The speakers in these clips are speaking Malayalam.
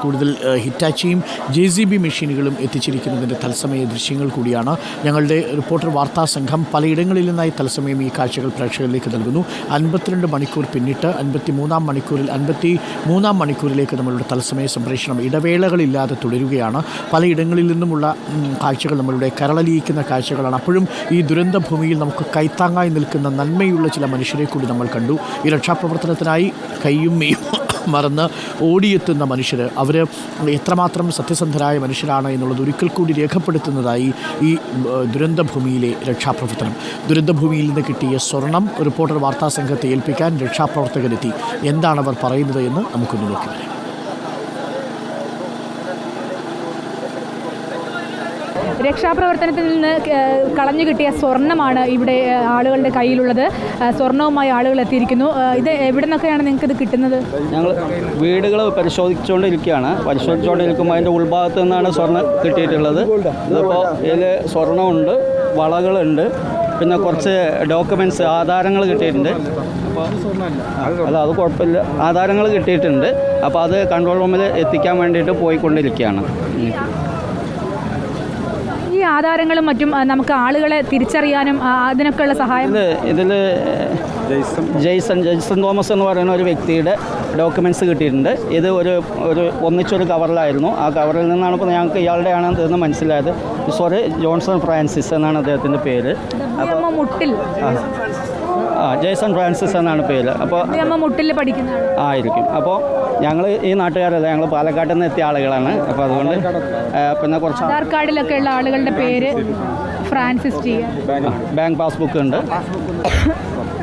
കൂടുതൽ ഹിറ്റാച്ചിയും JCB മെഷീനുകളും എത്തിച്ചിരിക്കുന്നതിൻ്റെ തത്സമയ ദൃശ്യങ്ങൾ കൂടിയാണ്. ഞങ്ങളുടെ റിപ്പോർട്ടർ വാർത്താ സംഘം പലയിടങ്ങളിൽ നിന്നായി തത്സമയം ഈ കാഴ്ചകൾ പ്രേക്ഷകരിലേക്ക് നൽകുന്നു. 52 മണിക്കൂർ പിന്നിട്ട് 53 മണിക്കൂറിലേക്ക് നമ്മളുടെ തത്സമയ സംപ്രേഷണം ഇടവേളകളില്ലാതെ തുടരുകയാണ്. പലയിടങ്ങളിൽ നിന്നുമുള്ള കാഴ്ചകൾ നമ്മളുടെ കരളലിയിക്കുന്ന കാഴ്ചകളാണ്. അപ്പോഴും ഈ ദുരന്ത ഭൂമിയിൽ നമുക്ക് കൈത്താങ്ങായി നിൽക്കുന്ന നന്മയുള്ള ചില മനുഷ്യരെ കൂടി നമ്മൾ കണ്ടു. ഈ രക്ഷാപ്രവർത്തനത്തിനായി കയ്യും മെയ്യും മറന്ന് ഓടിയെത്തുന്ന മനുഷ്യർ, അവർ എത്രമാത്രം സത്യസന്ധരായ മനുഷ്യരാണ് എന്നുള്ളത് ഒരിക്കൽ കൂടി രേഖപ്പെടുത്തുന്നതായി ഈ ദുരന്തഭൂമിയിലെ രക്ഷാപ്രവർത്തനം. ദുരന്തഭൂമിയിൽ നിന്ന് കിട്ടിയ സ്വർണം റിപ്പോർട്ടർ വാർത്താ സംഘത്തെ ഏൽപ്പിക്കാൻ രക്ഷാപ്രവർത്തകരെത്തി. എന്താണ് അവർ പറയുന്നത് എന്ന് നമുക്കൊന്ന് നോക്കാം. രക്ഷാപ്രവർത്തനത്തിൽ നിന്ന് കളഞ്ഞു കിട്ടിയ സ്വർണ്ണമാണ് ഇവിടെ ആളുകളുടെ കയ്യിലുള്ളത്. സ്വർണവുമായി ആളുകൾ എത്തിയിരിക്കുന്നു. ഇത് എവിടെ നിന്നൊക്കെയാണ് നിങ്ങൾക്ക് ഇത് കിട്ടുന്നത്? ഞങ്ങൾ വീടുകൾ പരിശോധിച്ചുകൊണ്ടിരിക്കുമ്പോൾ അതിൻ്റെ ഉൾഭാഗത്ത് നിന്നാണ് സ്വർണ്ണം കിട്ടിയിട്ടുള്ളത്. ഇതിപ്പോൾ ഇതിൽ സ്വർണ്ണമുണ്ട്, വളകളുണ്ട്, പിന്നെ കുറച്ച് ഡോക്യുമെൻറ്റ്സ് ആധാരങ്ങൾ കിട്ടിയിട്ടുണ്ട്. അപ്പോൾ അത് കുഴപ്പമില്ല, ആധാരങ്ങൾ കിട്ടിയിട്ടുണ്ട്. അപ്പോൾ അത് കൺട്രോൾ റൂമിൽ എത്തിക്കാൻ വേണ്ടിയിട്ട് പോയിക്കൊണ്ടിരിക്കുകയാണ്. ഈ ആധാരങ്ങളും മറ്റും നമുക്ക് ആളുകളെ തിരിച്ചറിയാനും അതിനൊക്കെയുള്ള സഹായം ഇതിൽ ജെയ്സൺ തോമസ് എന്ന് പറയുന്ന ഒരു വ്യക്തിയുടെ ഡോക്യുമെൻറ്റ്സ് കിട്ടിയിട്ടുണ്ട്. ഇത് ഒന്നിച്ചൊരു കവറിലായിരുന്നു. ആ കവറിൽ നിന്നാണ് ഇപ്പോൾ ഞങ്ങൾക്ക് ഇയാളുടെ ആണെന്ന് മനസ്സിലായത്. ജോൺസൺ ഫ്രാൻസിസ് എന്നാണ് അദ്ദേഹത്തിൻ്റെ പേര്. ജെയ്സൺ ഫ്രാൻസിസ് എന്നാണ് പേര്. അപ്പോൾ മുട്ടിൽ പഠിക്കുന്നതാണ് ആയിരിക്കും. അപ്പോൾ ഞങ്ങൾ ഈ നാട്ടുകാരല്ല, ഞങ്ങൾ പാലക്കാട്ടിൽ നിന്ന് എത്തിയ ആളുകളാണ്. അപ്പോൾ അതുകൊണ്ട് പിന്നെ കുറച്ച് ആധാർ കാർഡിലൊക്കെ ഉള്ള ആളുകളുടെ പേര് ഫ്രാൻസിസ്, ബാങ്ക് പാസ്ബുക്ക് ഉണ്ട്.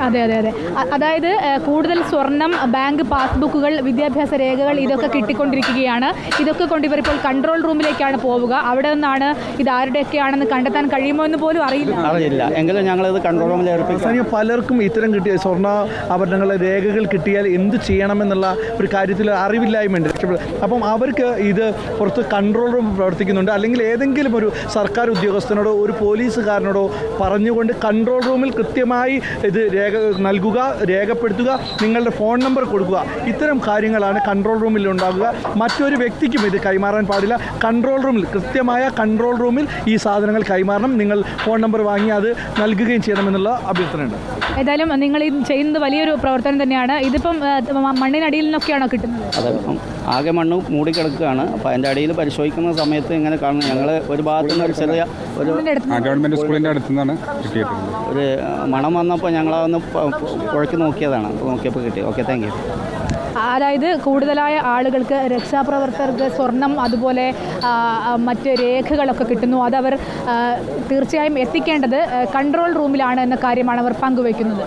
അതെ. അതായത് കൂടുതൽ സ്വർണം, ബാങ്ക് പാസ്ബുക്കുകൾ, വിദ്യാഭ്യാസ രേഖകൾ ഇതൊക്കെ കിട്ടിക്കൊണ്ടിരിക്കുകയാണ്. ഇതൊക്കെ കൊണ്ട് ഇവരിപ്പോൾ കൺട്രോൾ റൂമിലേക്കാണ് പോവുക. അവിടെ നിന്നാണ് ഇത് ആരുടെയൊക്കെയാണെന്ന് കണ്ടെത്താൻ കഴിയുമോ എന്ന് പോലും അറിയില്ല. എങ്കിലും ഞങ്ങളിത് കൺട്രോൾ റൂമിൽ ഏർപ്പിക്കും. പലർക്കും ഇത്തരം കിട്ടിയ സ്വർണ്ണ ആഭരണങ്ങളുടെ രേഖകൾ കിട്ടിയാൽ എന്ത് ചെയ്യണമെന്നുള്ള ഒരു കാര്യത്തിൽ അറിവില്ലായ്മയുണ്ട്. അപ്പം അവർക്ക് ഇത് പുറത്ത് കൺട്രോൾ റൂം പ്രവർത്തിക്കുന്നുണ്ട്. അല്ലെങ്കിൽ ഏതെങ്കിലും ഒരു സർക്കാർ ഉദ്യോഗസ്ഥനോടോ ഒരു പോലീസുകാരനോടോ പറഞ്ഞുകൊണ്ട് കൺട്രോൾ റൂമിൽ കൃത്യമായി ഇത് നൽകുക, രേഖപ്പെടുത്തുക, നിങ്ങളുടെ ഫോൺ നമ്പർ കൊടുക്കുക. ഇത്തരം കാര്യങ്ങളാണ് കൺട്രോൾ റൂമിൽ ഉണ്ടാകുക. മറ്റൊരു വ്യക്തിക്കും ഇത് കൈമാറാൻ പാടില്ല. കൃത്യമായ കൺട്രോൾ റൂമിൽ ഈ സാധനങ്ങൾ കൈമാറണം. നിങ്ങൾ ഫോൺ നമ്പർ വാങ്ങി അത് നൽകുകയും ചെയ്യണമെന്നുള്ള അഭ്യർത്ഥനയുണ്ട്. ഏതായാലും നിങ്ങൾ ഇത് ചെയ്യുന്നത് വലിയൊരു പ്രവർത്തനം തന്നെയാണ്. ഇതിപ്പം മണ്ണിനടിയിൽ നിന്നൊക്കെയാണോ കിട്ടുന്നത്? അതപ്പം ആകെ മണ്ണ് മൂടിക്കിടക്കുകയാണ്. അപ്പോൾ അതിൻ്റെ അടിയിൽ പരിശോധിക്കുന്ന സമയത്ത് ഇങ്ങനെ കാണുന്നു. ഞങ്ങൾ ഒരു ഭാഗത്തു നിന്ന് ഒരു ചെറിയ ഗവൺമെൻറ് സ്കൂളിൻ്റെ അടുത്തു നിന്നാണ് കിട്ടിയിട്ടുള്ളത്. ഒരു മണം വന്നപ്പോൾ ഞങ്ങളതൊന്ന് കുഴക്കി നോക്കിയതാണ്. നോക്കിയപ്പോൾ കിട്ടി. Okay, thank you. അതായത് കൂടുതലായ ആളുകൾക്ക്, രക്ഷാപ്രവർത്തകർക്ക് സ്വർണം അതുപോലെ മറ്റ് രേഖകളൊക്കെ കിട്ടുന്നു. അതവർ തീർച്ചയായും എത്തിക്കേണ്ടത് കൺട്രോൾ റൂമിലാണ് എന്ന കാര്യമാണ് അവർ പങ്കുവയ്ക്കുന്നത്.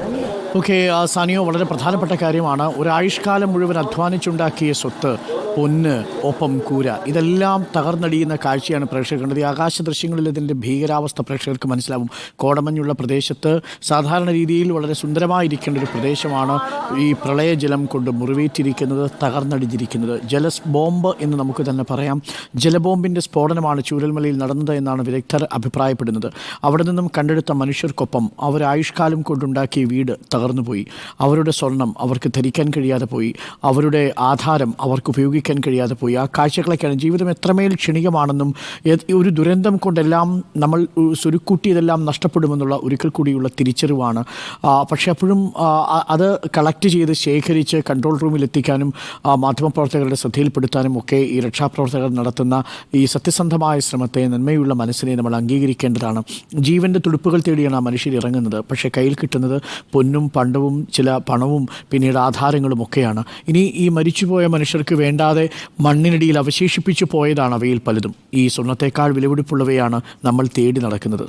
ഓക്കെ സാനിയോ, വളരെ പ്രധാനപ്പെട്ട കാര്യമാണ്. ഒരായുഷ്കാലം മുഴുവൻ അധ്വാനിച്ചുണ്ടാക്കിയ സ്വത്ത്, പൊന്ന്, ഒപ്പം കൂര, ഇതെല്ലാം തകർന്നടിയുന്ന കാഴ്ചയാണ് പ്രേക്ഷകർ കണ്ടത്. ഈ ആകാശ ദൃശ്യങ്ങളിൽ ഇതിൻ്റെ ഭീകരാവസ്ഥ പ്രേക്ഷകർക്ക് മനസ്സിലാവും. കോടമഞ്ഞുള്ള പ്രദേശത്ത് സാധാരണ രീതിയിൽ വളരെ സുന്ദരമായിരിക്കേണ്ട ഒരു പ്രദേശമാണ് ഈ പ്രളയജലം കൊണ്ട് മുറിവേറ്റിരിക്കുന്നത്, തകർന്നടിഞ്ഞിരിക്കുന്നത്. ബോംബ് എന്ന് നമുക്ക് തന്നെ പറയാം. ജലബോംബിൻ്റെ സ്ഫോടനമാണ് ചൂരൽമലയിൽ നടന്നത് എന്നാണ് വിദഗ്ധർ അഭിപ്രായപ്പെടുന്നത്. അവിടെ നിന്നും കണ്ടെടുത്ത മനുഷ്യർക്കൊപ്പം ആയുഷ്കാലം കൊണ്ടുണ്ടാക്കിയ വീട് തകർന്നുപോയി. അവരുടെ സ്വർണം അവർക്ക് ധരിക്കാൻ കഴിയാതെ പോയി. അവരുടെ ആധാരം അവർക്ക് ഉപയോഗിക്കാൻ കഴിയാതെ പോയി. ആ കാഴ്ചകളൊക്കെയാണ്. ജീവിതം എത്രമേൽ ക്ഷണികമാണെന്നും ഒരു ദുരന്തം കൊണ്ടെല്ലാം നമ്മൾ സ്വരുക്കൂട്ടിയതെല്ലാം നഷ്ടപ്പെടുമെന്നുള്ള ഒരിക്കൽ കൂടിയുള്ള തിരിച്ചറിവാണ്. പക്ഷേ അപ്പോഴും അത് കളക്ട് ചെയ്ത് ശേഖരിച്ച് കൺട്രോൾ റൂമിൽ എത്തിക്കാനും മാധ്യമപ്രവർത്തകരുടെ ശ്രദ്ധയിൽപ്പെടുത്താനും ഒക്കെ ഈ രക്ഷാപ്രവർത്തകർ നടത്തുന്ന ഈ സത്യസന്ധമായ ശ്രമത്തെ, നന്മയുള്ള മനസ്സിനെ നമ്മൾ അംഗീകരിക്കേണ്ടതാണ്. ജീവൻ്റെ തുടുപ്പുകൾ തേടിയാണ് ആ മനുഷ്യർ ഇറങ്ങുന്നത്. പക്ഷേ കയ്യിൽ കിട്ടുന്നത് പൊന്നും പണ്ടവും ചില പണവും പിന്നീട് ആധാരങ്ങളും ഒക്കെയാണ്. ഇനി ഈ മരിച്ചുപോയ മനുഷ്യർക്ക് വേണ്ടാതെ മണ്ണിനടിയിൽ അവശേഷിപ്പിച്ചു പോയതാണ് അവയിൽ പലതും. ഈ സ്വർണ്ണത്തേക്കാൾ വിലപിടിപ്പുള്ളവയാണ് നമ്മൾ തേടി നടക്കുന്നത്.